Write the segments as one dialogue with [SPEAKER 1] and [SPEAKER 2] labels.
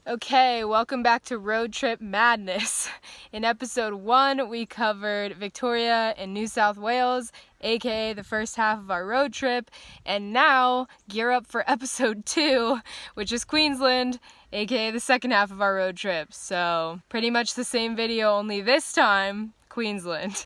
[SPEAKER 1] Okay, welcome back to Road Trip Madness. In episode 1, we covered Victoria in New South Wales, aka the first half of our road trip, and now gear up for episode 2, which is Queensland, aka the second half of our road trip. So, pretty much the same video, only this time, Queensland.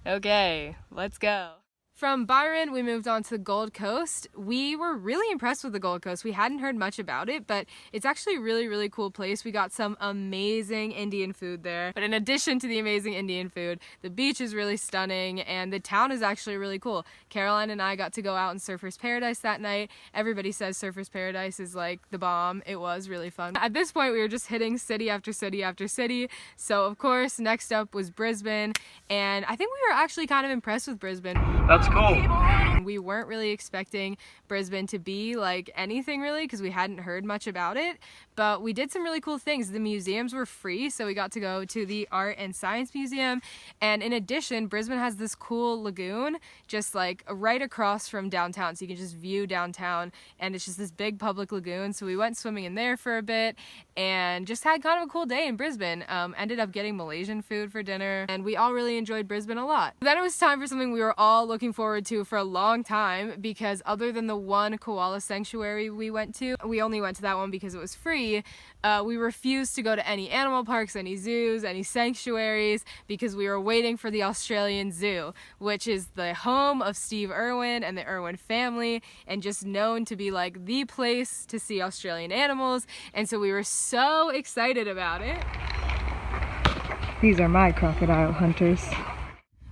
[SPEAKER 1] Okay, let's go. From Byron, we moved on to the Gold Coast. We were really impressed with the Gold Coast. We hadn't heard much about it, but it's actually a really cool place. We got some amazing Indian food there. But in addition to the amazing Indian food, the beach is really stunning and the town is actually really cool. Caroline and I got to go out in Surfer's Paradise that night. Everybody says Surfer's Paradise is like the bomb. It was really fun. At this point, we were just hitting city after city after city. So of course, next up was Brisbane. And I think we were actually kind of impressed with Brisbane.
[SPEAKER 2] That's cool.
[SPEAKER 1] We weren't really expecting Brisbane to be like anything really because we hadn't heard much about it, but we did some really cool things. The museums were free, so we got to go to the Art and Science Museum, and in addition, Brisbane has this cool lagoon just like right across from downtown, so you can just view downtown, and it's just this big public lagoon. So we went swimming in there for a bit and just had kind of a cool day in Brisbane. Ended up getting Malaysian food for dinner, and we all really enjoyed Brisbane a lot. Then it was time for something we were all looking forward to for a long time, because other than the one koala sanctuary we went to, we only went to that one because it was free. We refused to go to any animal parks, any zoos, any sanctuaries, because we were waiting for the Australian Zoo, which is the home of Steve Irwin and the Irwin family, and just known to be like the place to see Australian animals, and so we were so excited about it.
[SPEAKER 3] These are my crocodile hunters.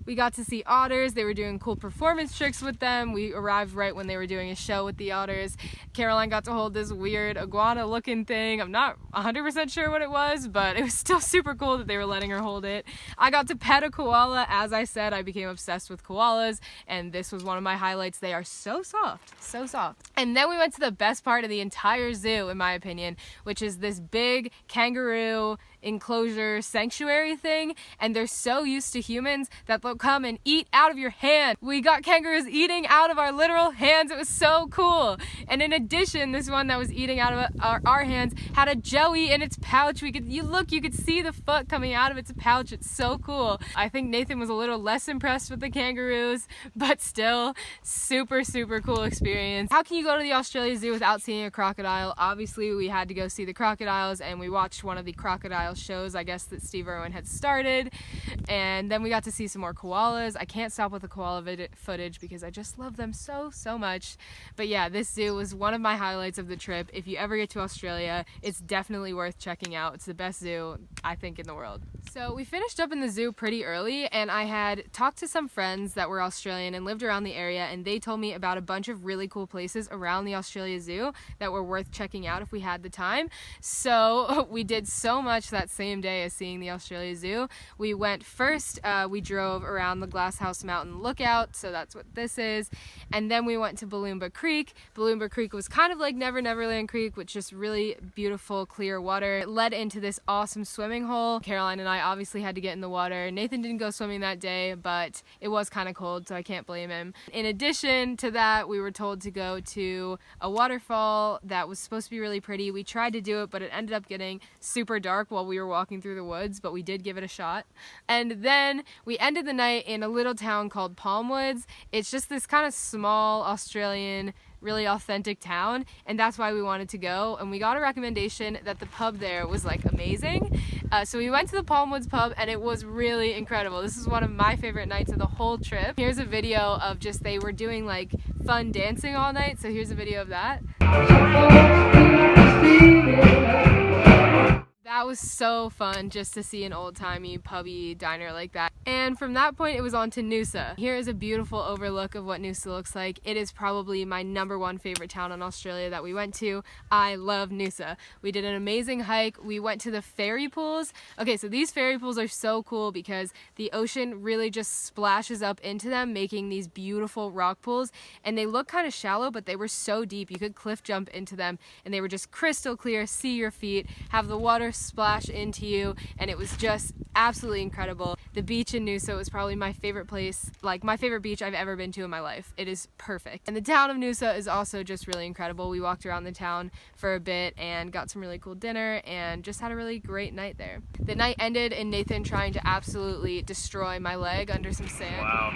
[SPEAKER 1] We got to see otters. They were doing cool performance tricks with them. We arrived right when they were doing a show with the otters. Caroline got to hold this weird iguana looking thing. I'm not 100% sure what it was, but it was still super cool that they were letting her hold it. I got to pet a koala. As I said, I became obsessed with koalas, and this was one of my highlights. They are so soft, so soft. And then we went to the best part of the entire zoo, in my opinion, which is this big kangaroo enclosure sanctuary thing, and they're so used to humans that they'll come and eat out of your hand. We got kangaroos eating out of our literal hands. It was so cool. And in addition, this one that was eating out of our hands had a joey in its pouch. You could see the foot coming out of its pouch. It's so cool. I think Nathan was a little less impressed with the kangaroos, but still super cool experience. How can you go to the Australia Zoo without seeing a crocodile? Obviously, we had to go see the crocodiles, and we watched one of the crocodile shows, I guess, that Steve Irwin had started, and then we got to see some more koalas. I can't stop with the koala footage because I just love them so much. But yeah, this zoo was one of my highlights of the trip. If you ever get to Australia, it's definitely worth checking out. It's the best zoo, I think, in the world. So we finished up in the zoo pretty early, and I had talked to some friends that were Australian and lived around the area, and they told me about a bunch of really cool places around the Australia Zoo that were worth checking out if we had the time. So we did so much that same day as seeing the Australia Zoo. We went first, we drove around the Glasshouse Mountain Lookout, so that's what this is, and then we went to Balloomba Creek. Balloomba Creek was kind of like Neverland Creek, with just really beautiful clear water. It led into this awesome swimming hole. Caroline and I obviously had to get in the water. Nathan didn't go swimming that day, but it was kind of cold, so I can't blame him. In addition to that, we were told to go to a waterfall that was supposed to be really pretty. We tried to do it, but it ended up getting super dark while we were walking through the woods, but we did give it a shot. And then we ended the night in a little town called Palmwoods. It's just this kind of small Australian, really authentic town, and that's why we wanted to go. And we got a recommendation that the pub there was like amazing, so we went to the Palmwoods pub, and it was really incredible. This is one of my favorite nights of the whole trip. Here's a video of just, they were doing like fun dancing all night, so here's a video of that. That was so fun just to see an old-timey pubby diner like that. And from that point, it was on to Noosa. Here is a beautiful overlook of what Noosa looks like. It is probably my #1 favorite town in Australia that we went to. I love Noosa. We did an amazing hike. We went to the fairy pools. Okay, so these fairy pools are so cool because the ocean really just splashes up into them, making these beautiful rock pools. And they look kind of shallow, but they were so deep. You could cliff jump into them, and they were just crystal clear, see your feet, have the water splash splash into you, and it was just absolutely incredible. The beach in Noosa was probably my favorite place, like my favorite beach I've ever been to in my life. It is perfect. And the town of Noosa is also just really incredible. We walked around the town for a bit and got some really cool dinner and just had a really great night there. The night ended in Nathan trying to absolutely destroy my leg under some sand.
[SPEAKER 2] Wow.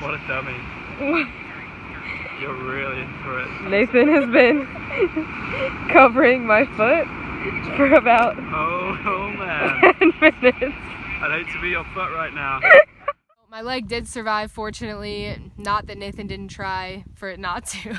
[SPEAKER 2] What a dummy. You're really in for it.
[SPEAKER 3] Nathan has been covering my foot for about
[SPEAKER 2] Oh man.
[SPEAKER 3] 10 minutes.
[SPEAKER 2] I'd hate to be your foot right now.
[SPEAKER 1] My leg did survive, fortunately. Not that Nathan didn't try for it not to.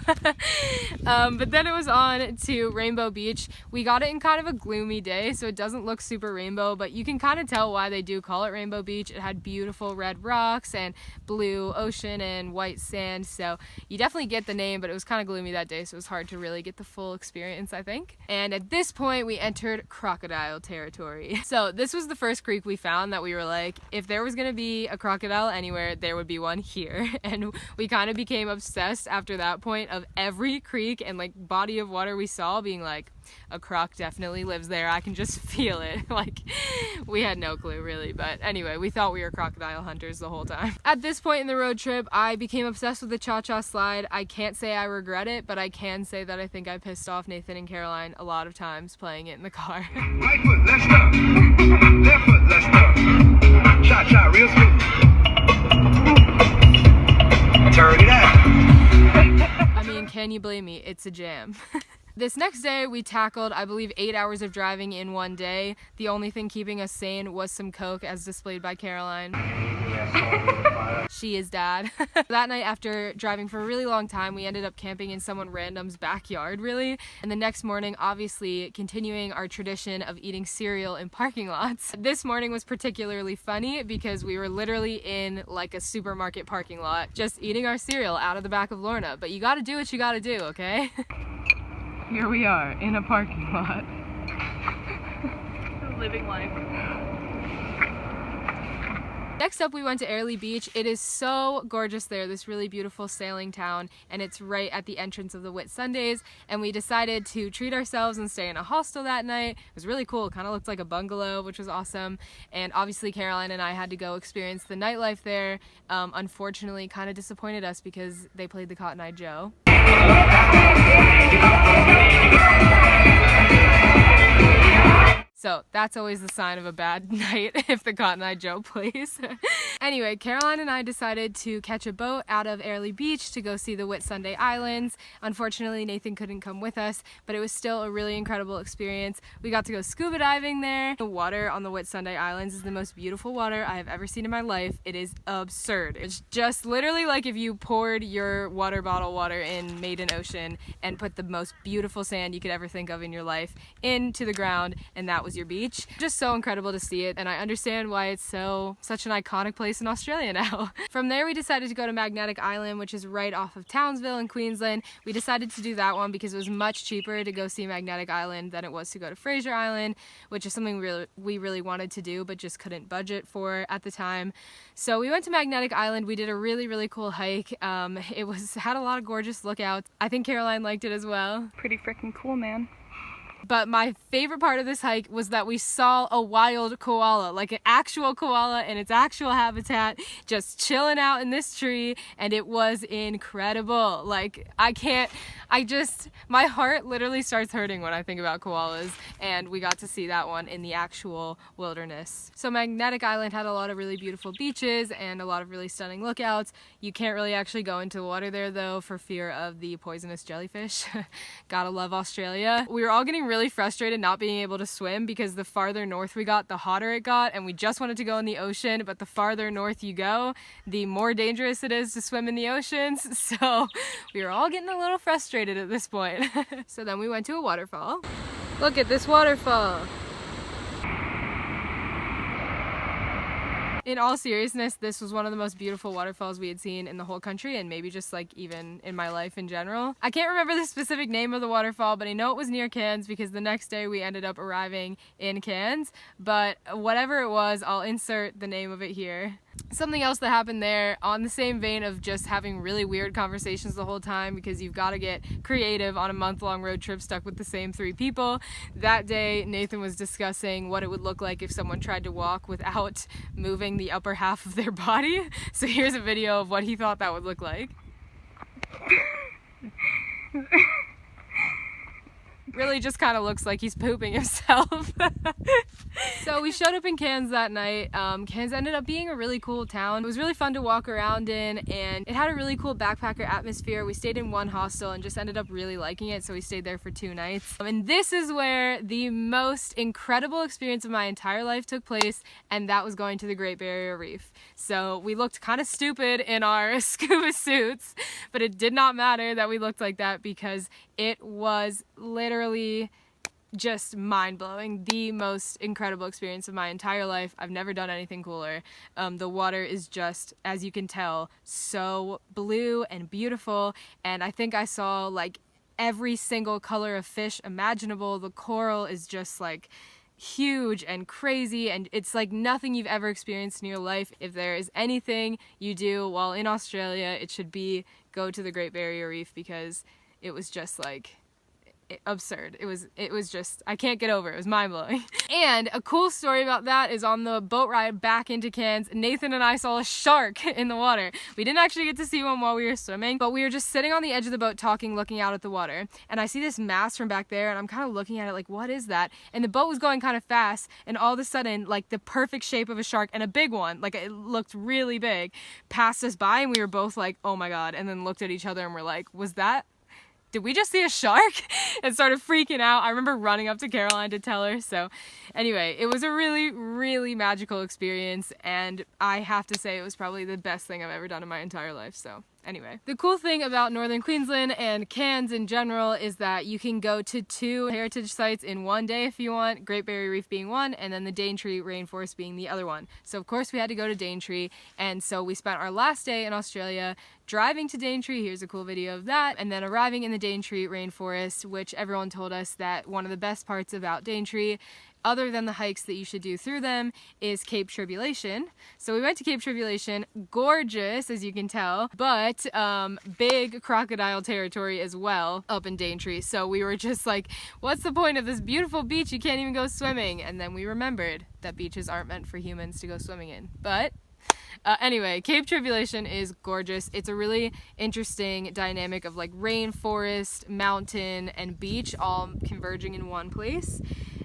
[SPEAKER 1] But then it was on to Rainbow Beach. We got it in kind of a gloomy day, so it doesn't look super rainbow, but you can kind of tell why they do call it Rainbow Beach. It had beautiful red rocks and blue ocean and white sand, so you definitely get the name, but it was kind of gloomy that day, so it was hard to really get the full experience, I think. And at this point, we entered crocodile territory. So this was the first creek we found that we were like, if there was gonna be a crocodile anywhere, there would be one here. And we kind of became obsessed after that point of every creek and like body of water we saw being like, a croc definitely lives there. I can just feel it. Like, we had no clue really, but anyway, we thought we were crocodile hunters the whole time. At this point in the road trip, I became obsessed with the cha-cha slide. I can't say I regret it, but I can say that I think I pissed off Nathan and Caroline a lot of times playing it in the car.
[SPEAKER 4] Right foot, let's stop. Left foot, let's stop. Cha-cha, real smooth. Turn it out.
[SPEAKER 1] I mean, can you blame me? It's a jam. This next day, we tackled, I believe, 8 hours of driving in one day. The only thing keeping us sane was some coke, as displayed by Caroline. She is dad. That night, after driving for a really long time, we ended up camping in someone random's backyard, really. And the next morning, obviously, continuing our tradition of eating cereal in parking lots. This morning was particularly funny because we were literally in like a supermarket parking lot, just eating our cereal out of the back of Lorna. But you gotta do what you gotta do, okay?
[SPEAKER 3] Here we are in a parking lot.
[SPEAKER 1] Living life. Next up, we went to Airlie Beach. It is so gorgeous there, this really beautiful sailing town, and it's right at the entrance of the Whitsundays, and we decided to treat ourselves and stay in a hostel that night. It was really cool. It kind of looked like a bungalow, which was awesome, and obviously Caroline and I had to go experience the nightlife there. Unfortunately, kind of disappointed us because they played the Cotton Eye Joe. So that's always the sign of a bad night if the Cotton Eye Joe plays. Anyway, Caroline and I decided to catch a boat out of Airlie Beach to go see the Whitsunday Islands. Unfortunately, Nathan couldn't come with us, but it was still a really incredible experience. We got to go scuba diving there. The water on the Whitsunday Islands is the most beautiful water I have ever seen in my life. It is absurd. It's just literally like if you poured your water bottle water in Maiden Ocean and put the most beautiful sand you could ever think of in your life into the ground, and that was your beach. Just so incredible to see it, and I understand why it's such an iconic place in Australia now. From there, we decided to go to Magnetic Island, which is right off of Townsville in Queensland. We decided to do that one because it was much cheaper to go see Magnetic Island than it was to go to Fraser Island, which is something we really wanted to do but just couldn't budget for at the time. So we went to Magnetic Island. We did a really cool hike. It had a lot of gorgeous lookouts. I think Caroline liked it as well.
[SPEAKER 3] Pretty freaking cool, man.
[SPEAKER 1] But my favorite part of this hike was that we saw a wild koala, like an actual koala in its actual habitat, just chilling out in this tree, and it was incredible. Like, my heart literally starts hurting when I think about koalas, and we got to see that one in the actual wilderness. So Magnetic Island had a lot of really beautiful beaches and a lot of really stunning lookouts. You can't really actually go into the water there though for fear of the poisonous jellyfish. Gotta love Australia. We were all getting really frustrated not being able to swim because the farther north we got, the hotter it got, and we just wanted to go in the ocean, but the farther north you go, the more dangerous it is to swim in the oceans. So we were all getting a little frustrated at this point. So then we went to a waterfall. Look at this waterfall. In all seriousness, this was one of the most beautiful waterfalls we had seen in the whole country, and maybe just like even in my life in general. I can't remember the specific name of the waterfall, but I know it was near Cairns because the next day we ended up arriving in Cairns. But whatever it was, I'll insert the name of it here. Something else that happened there, on the same vein of just having really weird conversations the whole time because you've got to get creative on a month-long road trip stuck with the same 3 people. That day, Nathan was discussing what it would look like if someone tried to walk without moving the upper half of their body. So here's a video of what he thought that would look like. Really just kind of looks like he's pooping himself. So we showed up in Cairns that night. Cairns ended up being a really cool town. It was really fun to walk around in, and it had a really cool backpacker atmosphere. We stayed in one hostel and just ended up really liking it, so we stayed there for 2 nights. And this is where the most incredible experience of my entire life took place, and that was going to the Great Barrier Reef. So we looked kind of stupid in our scuba suits, but it did not matter that we looked like that because it was literally just mind-blowing. The most incredible experience of my entire life. I've never done anything cooler. The water is just, as you can tell, so blue and beautiful, and I think I saw like every single color of fish imaginable. The coral is just like huge and crazy, and it's like nothing you've ever experienced in your life. If there is anything you do while in Australia, it should be go to the Great Barrier Reef, because it was just like absurd. It was just, I can't get over it. It was mind-blowing. And a cool story about that is on the boat ride back into Cairns, Nathan and I saw a shark in the water. We didn't actually get to see one while we were swimming, but we were just sitting on the edge of the boat talking, looking out at the water, and I see this mass from back there, and I'm kind of looking at it like, what is that? And the boat was going kind of fast, and all of a sudden, like the perfect shape of a shark, and a big one, like it looked really big, passed us by, and we were both like, oh my god, and then looked at each other and we're like, did we just see a shark? And started freaking out. I remember running up to Caroline to tell her. So anyway, it was a really, really magical experience, and I have to say it was probably the best thing I've ever done in my entire life. So anyway, the cool thing about northern Queensland and Cairns in general is that you can go to 2 heritage sites in one day if you want, Great Barrier Reef being one, and then the Daintree Rainforest being the other one. So of course we had to go to Daintree, and so we spent our last day in Australia driving to Daintree, here's a cool video of that, and then arriving in the Daintree Rainforest, which everyone told us that one of the best parts about Daintree, other than the hikes that you should do through them, is Cape Tribulation. So we went to Cape Tribulation, gorgeous as you can tell, but big crocodile territory as well up in Daintree. So we were just like, what's the point of this beautiful beach? You can't even go swimming. And then we remembered that beaches aren't meant for humans to go swimming in. But anyway, Cape Tribulation is gorgeous. It's a really interesting dynamic of like rainforest, mountain, and beach all converging in one place.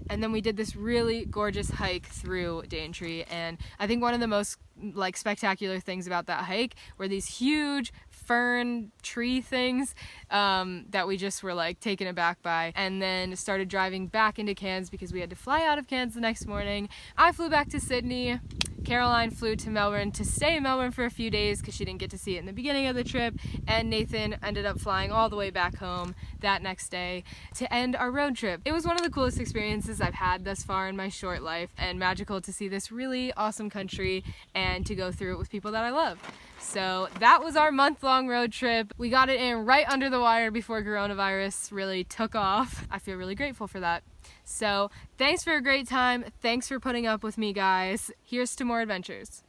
[SPEAKER 1] And then we did this really gorgeous hike through Daintree, and I think one of the most like spectacular things about that hike were these huge fern tree things that we just were like taken aback by, and then started driving back into Cairns because we had to fly out of Cairns the next morning. I flew back to Sydney. Caroline flew to Melbourne to stay in Melbourne for a few days because she didn't get to see it in the beginning of the trip, and Nathan ended up flying all the way back home that next day to end our road trip. It was one of the coolest experiences I've had thus far in my short life, and magical to see this really awesome country and to go through it with people that I love. So that was our month-long road trip. We got it in right under the wire before coronavirus really took off. I feel really grateful for that. So thanks for a great time. Thanks for putting up with me, guys. Here's to more adventures.